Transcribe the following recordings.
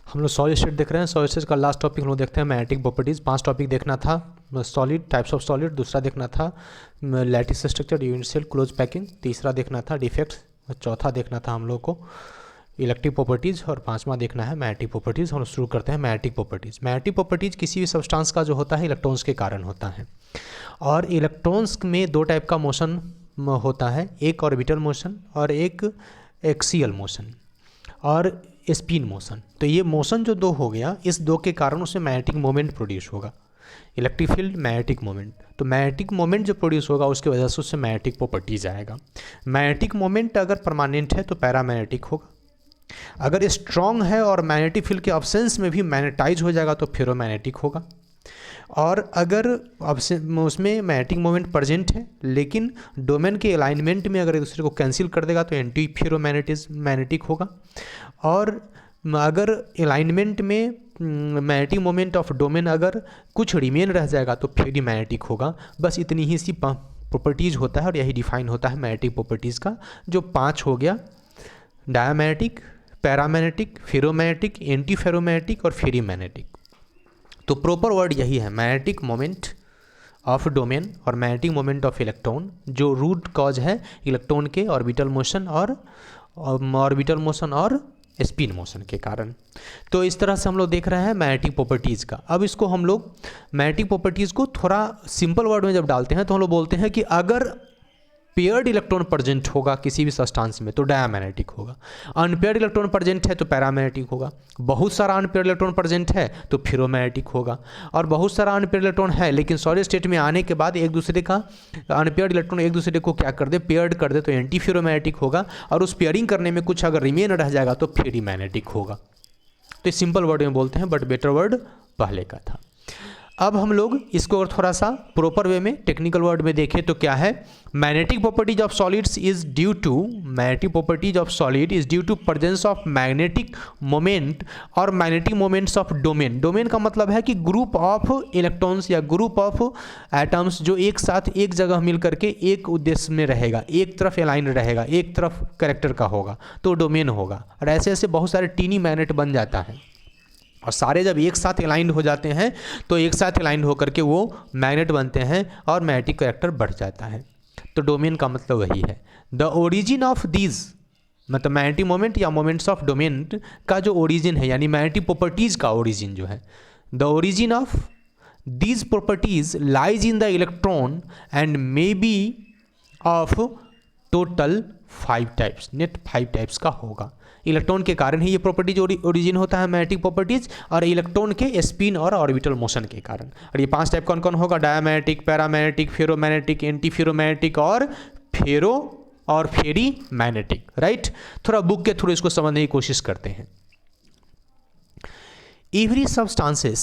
हम लोग solid state देख रहे हैं। सॉलिड स्टेट का लास्ट टॉपिक हम लोग देखते हैं मैग्नेटिक प्रॉपर्टीज़। 5 टॉपिक देखना था। सॉलिड, टाइप्स ऑफ सॉलिड, दूसरा देखना था lattice structure, unit cell, close packing, तीसरा देखना था डिफेक्ट्स, चौथा देखना था हम लोग को इलेक्ट्रिक प्रॉपर्टीज़, और पांचवा देखना है मैग्नेटिक प्रॉपर्टीज़। हम शुरू करते हैं मैग्नेटिक प्रॉपर्टीज़। मैग्नेटिक प्रॉपर्टीज़ किसी भी सब्सटेंस का जो होता है इलेक्ट्रॉन्स के कारण होता है, और इलेक्ट्रॉन्स में दो टाइप का मोशन होता है, एक ऑर्बिटल मोशन और एक एक्सियल मोशन और स्पिन मोशन। तो ये मोशन जो दो हो गया, इस दो के कारण उसमें मैग्नेटिक मोमेंट प्रोड्यूस होगा, इलेक्ट्रिक फील्ड मैग्नेटिक मोमेंट। तो मैग्नेटिक मोमेंट जो प्रोड्यूस होगा उसकी वजह से उससे मैग्नेटिक प्रॉपर्टीज आएगा। मैग्नेटिक मोमेंट अगर परमानेंट है तो पैरामैग्नेटिक होगा, अगर स्ट्रॉन्ग है और मैग्नेटिक फील्ड के ऑब्सेंस में भी मैग्नेटाइज हो जाएगा तो फेरोमैग्नेटिक होगा, और अगर उसमें मैग्नेटिक मोमेंट प्रेजेंट है लेकिन डोमेन के अलाइनमेंट में अगर एक दूसरे को कैंसिल कर देगा तो एंटी फेरोमैग्नेटिक होगा, और अगर अलाइनमेंट में मैग्नेटिक मोमेंट ऑफ डोमेन अगर कुछ रिमेन रह जाएगा तो फेरी मैग्नेटिक होगा। बस इतनी ही सी प्रॉपर्टीज़ होता है और यही डिफाइन होता है मैग्नेटिक प्रॉपर्टीज़ का, जो 5 हो गया: diamagnetic, paramagnetic, ferromagnetic, anti ferromagnetic और फेरी मैग्नेटिक। तो प्रॉपर वर्ड यही है, मैग्नेटिक मोमेंट ऑफ डोमेन और मैग्नेटिक मोमेंट ऑफ इलेक्ट्रॉन, जो रूट कॉज है इलेक्ट्रॉन के ऑर्बिटल मोशन और स्पिन मोशन के कारण। तो इस तरह से हम लोग देख रहे हैं मैग्नेटिक प्रॉपर्टीज़ का। अब इसको हम लोग मैग्नेटिक प्रॉपर्टीज़ को थोड़ा सिंपल वर्ड में जब डालते हैं तो हम लोग बोलते हैं कि अगर पेयर्ड इलेक्ट्रॉन प्रेजेंट होगा किसी भी सब्सटेंस में तो डायमैग्नेटिक होगा, अनपेयर्ड इलेक्ट्रॉन प्रेजेंट है तो पैरामैग्नेटिक होगा, बहुत सारा अनपेयर्ड इलेक्ट्रॉन प्रेजेंट है तो फेरोमैग्नेटिक होगा, और बहुत सारा अनपेयर्ड इलेक्ट्रॉन है लेकिन सॉलिड स्टेट में आने के बाद एक दूसरे का अनपेयर्ड इलेक्ट्रॉन एक दूसरे को क्या कर दे, पेयर्ड कर दे, तो एंटी फेरोमैग्नेटिक होगा, और उस पेयरिंग करने में कुछ अगर रिमेन रह जाएगा तो फेरी मैग्नेटिक होगा। तो सिंपल वर्ड में बोलते हैं, बट बेटर वर्ड पहले का था। अब हम लोग इसको और थोड़ा सा प्रॉपर वे में टेक्निकल वर्ड में देखें तो क्या है, magnetic properties of solids is due to, magnetic properties of solid is due to presence of magnetic moment और magnetic moments of domain. Domain का मतलब है कि ग्रुप ऑफ इलेक्ट्रॉन्स या ग्रुप ऑफ एटम्स जो एक साथ एक जगह मिल करके एक उद्देश्य में रहेगा, एक तरफ अलाइन रहेगा, एक तरफ कैरेक्टर का होगा तो डोमेन होगा। और ऐसे ऐसे बहुत सारे टीनी मैग्नेट बन जाता है, और सारे जब एक साथ अलाइंड हो जाते हैं तो एक साथ अलाइंड होकर के वो मैग्नेट बनते हैं और मैग्नेटिक कैरेक्टर बढ़ जाता है। तो डोमेन का मतलब वही है। द ओरिजिन ऑफ दीज, मतलब मैग्नेटिक मोमेंट या मोमेंट्स ऑफ डोमेन का जो ओरिजिन है, यानी मैग्नेटिक प्रॉपर्टीज का ओरिजिन जो है, the origin of these properties lies in the electron and may be of total 5 types, net 5 types का होगा। इलेक्ट्रॉन के कारण ही ये प्रॉपर्टीज ओरिजिन होता है मैग्नेटिक प्रॉपर्टीज, और इलेक्ट्रॉन के स्पिन और ऑर्बिटल मोशन के कारण। और ये 5 टाइप कौन कौन होगा, diamagnetic, paramagnetic, ferromagnetic, anti ferromagnetic और फेरी मैग्नेटिक। राइट, थोड़ा बुक के थ्रू इसको समझने की कोशिश करते हैं। Every substances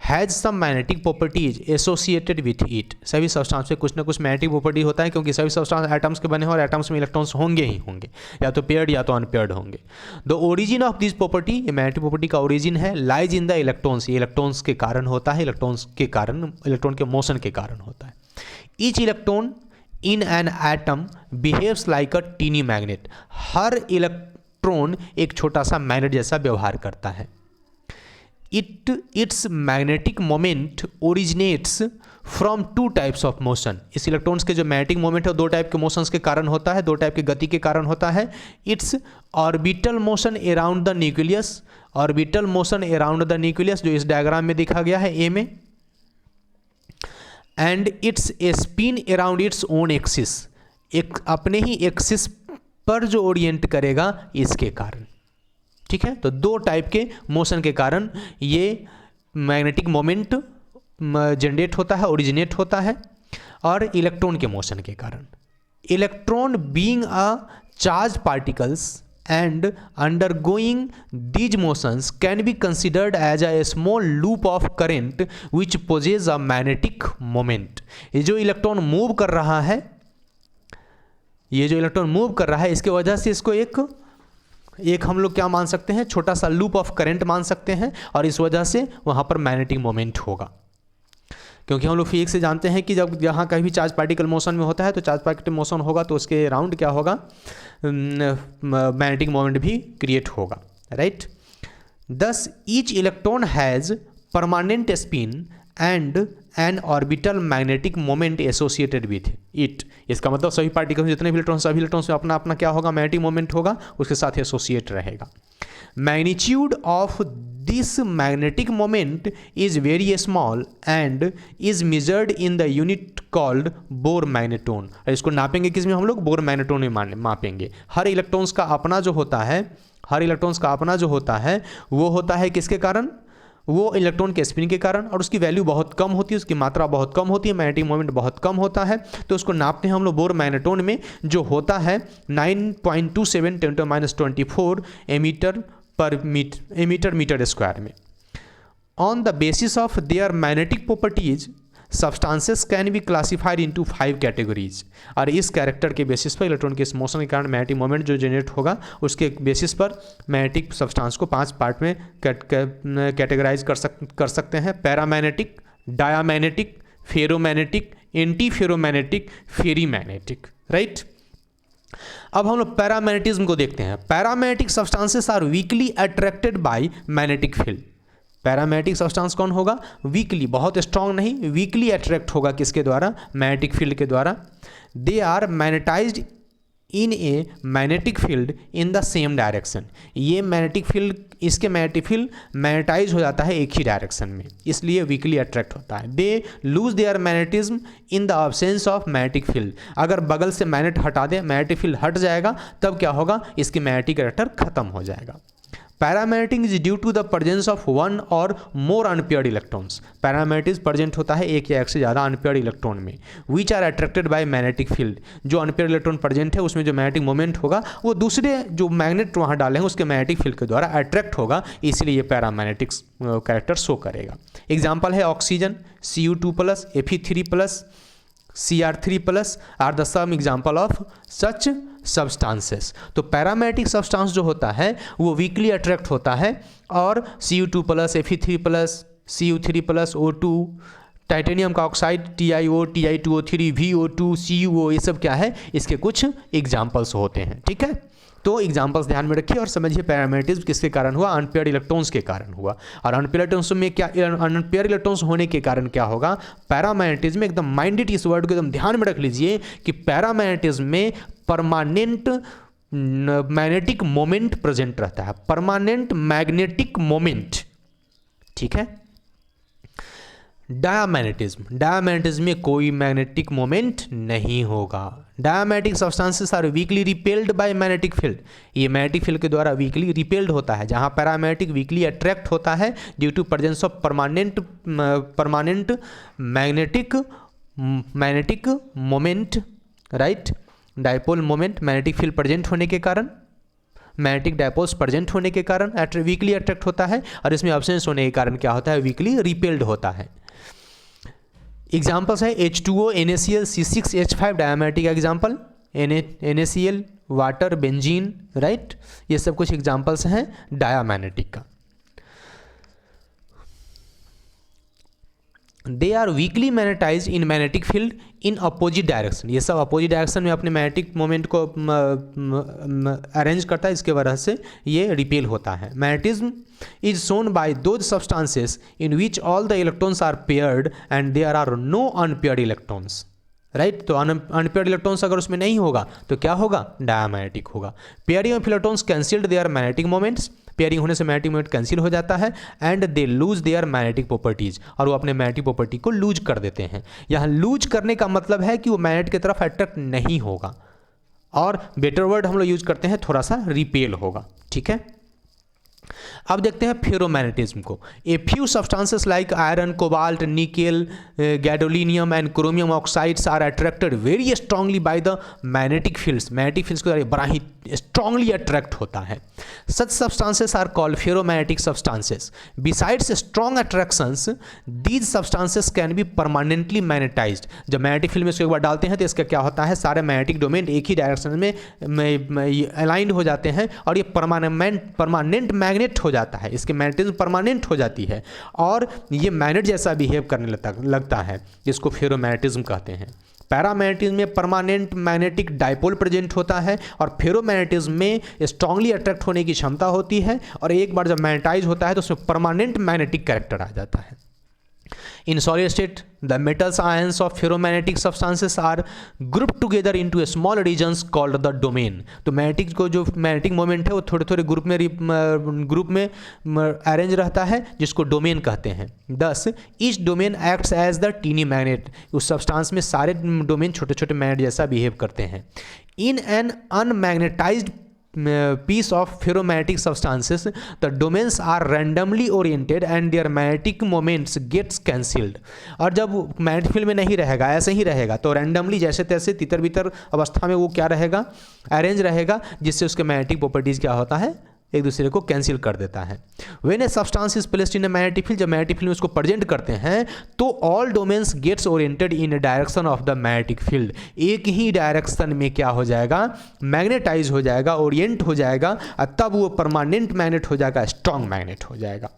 has some magnetic properties associated with it. सभी सब्सटेंस में कुछ ना कुछ मैग्नेटिक प्रॉपर्टी होता है, क्योंकि सभी सब्सटेंस एटम्स के बने हैं और एटम्स में इलेक्ट्रॉन्स होंगे ही होंगे, या तो पेयर्ड या तो अनपेयर्ड होंगे। The origin of this property, ये मैग्नेटिक प्रॉपर्टी का ओरिजिन है, लाइज इन द इलेक्ट्रॉन्स, ये इलेक्ट्रॉन्स के कारण होता है, इलेक्ट्रॉन के मोशन के कारण होता है। Each electron in an atom behaves like a tiny magnet, हर इलेक्ट्रॉन एक छोटा सा मैग्नेट जैसा व्यवहार करता है। Its magnetic moment originates from 2 types of motion। इस इलेक्ट्रॉन्स के जो मैग्नेटिक मोमेंट है 2 टाइप के मोशंस के कारण होता है, 2 टाइप की गति के कारण होता है। It's orbital motion around the nucleus, orbital motion around the nucleus जो इस डायग्राम में दिखा गया है ए में, and it's a spin around its own axis, एक अपने ही एक्सिस पर जो ओरिएंट करेगा इसके कारण। ठीक है, तो 2 टाइप के मोशन के कारण ये मैग्नेटिक मोमेंट जनरेट होता है, ओरिजिनेट होता है, और इलेक्ट्रॉन के मोशन के कारण। Electron being a charge particles and undergoing these motions can be considered as a small loop of current which possesses a magnetic moment. ये जो इलेक्ट्रॉन मूव कर रहा है, इसके वजह से इसको एक हम लोग क्या मान सकते हैं, छोटा सा लूप ऑफ करंट मान सकते हैं, और इस वजह से वहां पर मैग्नेटिक मोमेंट होगा। क्योंकि हम लोग फिजिक्स से जानते हैं कि जब यहाँ कहीं भी चार्ज पार्टिकल मोशन में होता है तो चार्ज पार्टिकल मोशन होगा तो उसके अराउंड क्या होगा, मैग्नेटिक मोमेंट भी क्रिएट होगा, राइट। दस each electron has permanent spin and N orbital magnetic moment associated with it. इसका मतलब सभी पार्टिकल जितने भी इलेक्ट्रॉन, सभी इलेक्ट्रॉन से अपना अपना क्या होगा, मैग्नेटिक मोमेंट होगा, उसके साथ एसोसिएट रहेगा। Magnitude of this magnetic moment is very small and is measured in the unit called Bohr magneton. इसको नापेंगे किस में, हम लोग बोर मैग्नेटोन में मापेंगे। हर इलेक्ट्रॉन्स का अपना जो होता है, हर इलेक्ट्रॉन्स का अपना जो होता है वो होता है किसके कारण, वो इलेक्ट्रॉन के स्पिन के कारण, और उसकी वैल्यू बहुत कम होती है, उसकी मात्रा बहुत कम होती है, मैग्नेटिक मोमेंट बहुत कम होता है। तो उसको नापते हैं हम लोग बोर मैग्नेटोन में, जो होता है 9.27 × 10⁻24 एमीटर मीटर स्क्वायर में। On the basis of their magnetic properties substances can be classified into 5 categories. और इस कैरेक्टर के बेसिस पर, इलेक्ट्रॉन के इस मोशन के कारण मैग्नेटिक मोमेंट जो जनरेट होगा उसके बेसिस पर मैग्नेटिक सब्सटेंस को 5 पार्ट में कैटेगराइज कर सकते हैं। Paramagnetic, diamagnetic, ferromagnetic, anti ferromagnetic, ferri magnetic, right. अब हम लोग पैरामैग्नेटिज्म को देखते हैं। Paramagnetic substances are weakly attracted by magnetic field. Paramagnetic substance कौन होगा, वीकली, बहुत स्ट्रांग नहीं, वीकली अट्रैक्ट होगा किसके द्वारा, मैग्नेटिक फील्ड के द्वारा। They are magnetised in a magnetic field in the same direction. ये मैग्नेटिक फील्ड, इसके मैग्नेटिक फील्ड मैग्नेटाइज हो जाता है एक ही डायरेक्शन में, इसलिए वीकली अट्रैक्ट होता है। दे lose there magnetism in the absence of magnetic field. अगर बगल से मैग्नेट हटा दे, मैग्नेटिक फील्ड हट जाएगा, तब क्या होगा, इसकी मैग्नेटिक कैरेक्टर खत्म हो जाएगा। Paramagnetic is due to the presence of one or more unpaired electrons. Paramagnetism present होता है एक या एक से ज़्यादा अनपेयर्ड इलेक्ट्रॉन में, which are attracted by magnetic field. जो अनपेयर्ड इलेक्ट्रॉन प्रेजेंट है उसमें जो मैग्नेटिक मोमेंट होगा वो दूसरे जो मैग्नेट वहाँ डाले हैं उसके मैग्नेटिक फील्ड के द्वारा अट्रैक्ट होगा, इसलिए ये पैरामैग्नेटिक कैरेक्टर शो करेगा। एग्जाम्पल है oxygen, Cu2+, Fe3+, Cr3+ are the some example of such substances. तो पैरामैग्नेटिक सब्सटेंस जो होता है वो वीकली अट्रैक्ट होता है, और Cu2+, Fe3+, Cu3+, O2, titanium का oxide TiO, Ti2O3, VO2, CuO, ये सब क्या है, इसके कुछ एग्जाम्पल्स होते हैं, ठीक है। तो एग्जाम्पल्स ध्यान में रखिए और समझिए पैरामैग्नेटिज्म किसके कारण हुआ, अनपेयर्ड इलेक्ट्रॉन्स के कारण हुआ। और अनपेयर्ड इलेक्ट्रॉन्स में क्या, अनपेयर्ड इलेक्ट्रॉन्स होने के कारण क्या होगा, पैरामैग्नेटिज्म में, एकदम माइंडेड इस वर्ड को एकदम ध्यान में रख लीजिए कि पैरामैग्नेटिज्म में परमानेंट मैग्नेटिक मोमेंट प्रेजेंट रहता है, परमानेंट मैग्नेटिक मोमेंट, ठीक है। डायामैग्नेटिज्म में कोई मैग्नेटिक मोमेंट नहीं होगा। Diamagnetic substances are weakly repelled by magnetic field. ये मैग्नेटिक फील्ड के द्वारा वीकली रिपेल्ड होता है, जहाँ पैरामैग्नेटिक वीकली अट्रैक्ट होता है due to presence of permanent magnetic moment, right. Dipole moment, magnetic field present होने के कारण, मैग्नेटिक डायपोल्स प्रेजेंट होने के कारण वीकली अट्रैक्ट होता है, और इसमें एब्सेंस होने के कारण क्या होता है, वीकली रिपेल्ड होता है। एग्जाम्पल्स है H2O, NaCl, C6H5 diamagnetic example, NaCl, water, benzene, right. ये सब कुछ एग्जाम्पल्स हैं डायामैग्नेटिक का। They are weakly magnetise in magnetic field in opposite direction. ये सब अपोजिट डायरेक्शन में अपने मैग्नेटिक मोमेंट को अरेंज करता है, इसके वजह से ये रिपेल होता है। Magnetism is shown by those substances in which all the electrons are paired and there are no unpaired electrons, right. तो अनपेयर्ड इलेक्ट्रॉन्स अगर उसमें नहीं होगा तो क्या होगा, डायामैग्नेटिक होगा। Pairing of electrons cancelled their magnetic moments. Pairing होने से मैग्नेटिक मोमेंट कैंसिल हो जाता है, and they lose their magnetic properties, और वो अपने मैग्नेटिक प्रॉपर्टी को लूज कर देते हैं। यहाँ लूज करने का मतलब है कि वो मैग्नेट की तरफ अट्रैक्ट नहीं होगा, और बेटर वर्ड हम लोग यूज करते हैं थोड़ा सा रिपेल होगा, ठीक है। अब देखते हैं फेरोमैग्नेटिज्म को। A few substances like iron, cobalt, nickel, gadolinium and chromium oxides are attracted very strongly by the magnetic fields. Magnetic fields के द्वारा बड़ा ही स्ट्रांगली अट्रैक्ट होता है। Such substances are called ferromagnetic substances. Besides strong attractions these substances can be permanently magnetized. जब magnetic field में इसको एक बार डालते हैं तो इसका क्या होता है, सारे मैग्नेटिक डोमेन एक ही डायरेक्शन में अलाइंड हो जाते हैं, और ये परमानेंट मैग्नेट सेट हो जाता है, इसके मैग्नेटिज्म परमानेंट हो जाती है और ये मैग्नेट जैसा बिहेव करने लगता है, जिसको फेरोमैग्नेटिज्म कहते हैं। पैरामैग्नेटिज्म में परमानेंट मैग्नेटिक डाइपोल प्रेजेंट होता है और फेरोमैग्नेटिज्म में स्ट्रांगली अट्रैक्ट होने की क्षमता होती है और एक बार जब मैग्नेटाइज होता है तो उसमें परमानेंट मैग्नेटिक कैरेक्टर आ जाता है। In solid state, the metals ions of ferromagnetic substances are grouped together into a small regions called the domain। तो मैग्नेटिक को जो मैग्नेटिक मोमेंट है वो थोड़े थोड़े ग्रुप में अरेंज रहता है, जिसको डोमेन कहते हैं। Thus, each domain acts as the teeny magnet। उस सब्सटेंस में सारे डोमेन छोटे छोटे मैग्नेट जैसा बिहेव करते हैं। In an unmagnetized piece of ferromagnetic substances, the domains are randomly oriented and their magnetic moments gets cancelled। और जब मैग्नेटिक फील्ड में नहीं रहेगा, ऐसे ही रहेगा, तो रैंडमली जैसे तैसे तितर बितर अवस्था में वो क्या रहेगा, अरेंज रहेगा, जिससे उसके मैग्नेटिक प्रॉपर्टीज क्या होता है, एक दूसरे को कैंसिल कर देता है। When a substance is placed in a magnetic field, जब मैग्नेटिक फील्ड में उसको प्रेजेंट करते हैं तो all domains gets oriented in a direction of the magnetic field. एक ही डायरेक्शन में क्या हो जाएगा, मैग्नेटाइज हो जाएगा, ओरिएंट हो जाएगा, और तब वो परमानेंट मैग्नेट हो जाएगा, स्ट्रॉन्ग मैग्नेट हो जाएगा।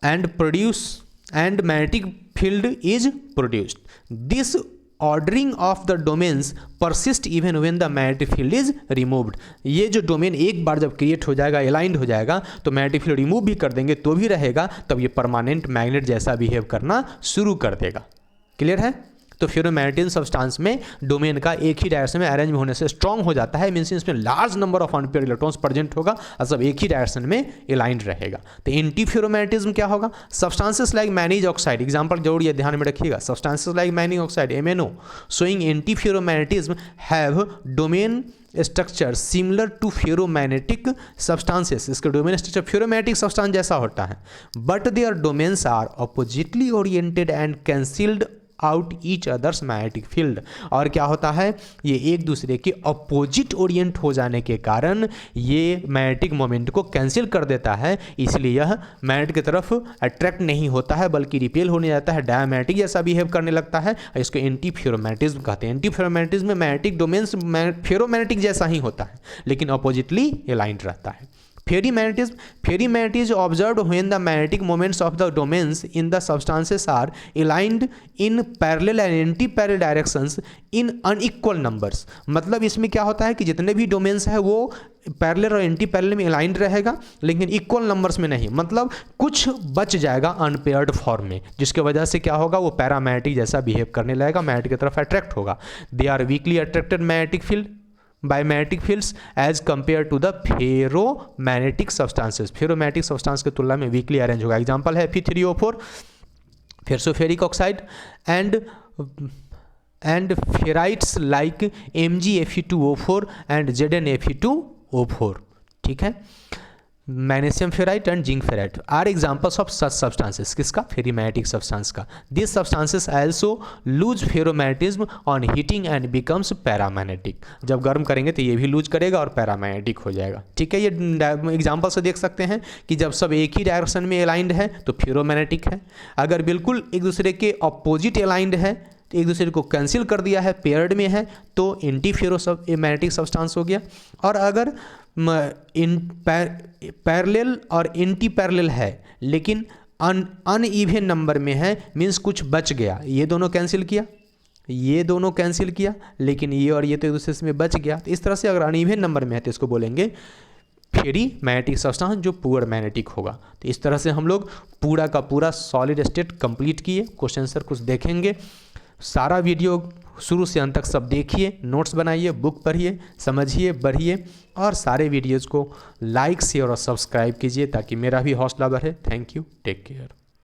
And magnetic field is produced. This ordering of the domains persist even when the magnetic field is removed. ये जो डोमेन एक बार जब क्रिएट हो जाएगा, अलाइंड हो जाएगा, तो मैग्नेटिक फील्ड रिमूव भी कर देंगे तो भी रहेगा, तब ये परमानेंट मैग्नेट जैसा बिहेव करना शुरू कर देगा। क्लियर है? तो फेरोमैग्नेटिज्म सब्सटेंस में डोमेन का एक ही डायरेक्शन में अरेंज होने से स्ट्रॉन्ग हो जाता है, मीन्स इसमें large number of unpaired electrons present होगा और सब एक ही डायरेक्शन में अलाइंड रहेगा। तो एंटी फेरोमैग्नेटिज्म क्या होगा, substances like manganese oxide, example जरूर ये ध्यान में रखिएगा, substances like manganese oxide MnO showing antiferromagnetism have domain structure similar to ferromagnetic substances. इसके डोमेन स्ट्रक्चर फेरोमैग्नेटिक सब्सटेंस जैसा होता है, but their domains are oppositely oriented and cancelled out each other's magnetic field. और क्या होता है, ये एक दूसरे के अपोजिट ओरिएंट हो जाने के कारण ये मैग्नेटिक मोमेंट को कैंसिल कर देता है, इसलिए यह मैग्नेट की तरफ अट्रैक्ट नहीं होता है बल्कि रिपेल होने जाता है, डायमैग्नेटिक जैसा बिहेव करने लगता है। इसको एंटी फेरोमैग्नेटिज्म कहते हैं। एंटी फेरोमैग्नेटिज्म में मैग्नेटिक डोमेन्स फेरोमैग्नेटिक जैसा ही होता है लेकिन अपोजिटली अलाइंड रहता है। Ferrimagnetism observed when the magnetic moments of the domains in the substances are aligned in parallel and anti-parallel directions in unequal numbers। मतलब इसमें क्या होता है कि जितने भी डोमेन्स है वो पैरेलल और एंटी पैरेलल में अलाइंड रहेगा लेकिन इक्वल नंबर्स में नहीं, मतलब कुछ बच जाएगा अनपेयर्ड फॉर्म में, जिसकी वजह से क्या होगा, वो पैरामैग्नेटिक जैसा बिहेव करने लगेगा, मैग्नेट की तरफ अट्रैक्ट होगा। They are weakly attracted magnetic field by magnetic fields as compared to the ferromagnetic substances। Ferromagnetic substance की तुलना में वीकली अरेंज होगा। एग्जांपल है Fe3O4 ferrosoferric oxide and ferrites like MgFe2O4 and ZnFe2O4। ठीक है, magnesium ferrite and zinc ferrite are examples of such substances. किसका, ferrimagnetic substance का। This substances also lose ferromagnetism on heating and becomes paramagnetic. जब गर्म करेंगे तो ये भी लूज करेगा और पैरामैग्नेटिक हो जाएगा। ठीक है, ये एग्जांपल से देख सकते हैं कि जब सब एक ही डायरेक्शन में अलाइंड है तो फेरोमैग्नेटिक है, अगर बिल्कुल एक दूसरे के अपोजिट अलाइंड है तो एक दूसरे को कैंसिल कर दिया है, पेयर्ड में है तो एंटी फेरोमैग्नेटिक सब्सटेंस हो गया। और अगर पैरेलल और एंटी पैरेलल है लेकिन अनइवन नंबर में है, मीन्स कुछ बच गया, ये दोनों कैंसिल किया, ये दोनों कैंसिल किया, लेकिन ये और ये तो एक दूसरे में बच गया। तो इस तरह से अगर अनइवन नंबर में है तो इसको बोलेंगे फेरीमैग्नेटिक सब्सटेंस जो पुअर मैग्नेटिक होगा। तो इस तरह से हम लोग पूरा का पूरा सॉलिड स्टेट कंप्लीट किए। क्वेश्चन आंसर कुछ देखेंगे, सारा वीडियो शुरू से अंत तक सब देखिए, नोट्स बनाइए, बुक पढ़िए, समझिए, बढ़िए और सारे वीडियोज़ को लाइक शेयर और सब्सक्राइब कीजिए ताकि मेरा भी हौसला बढ़े। Thank you, take care.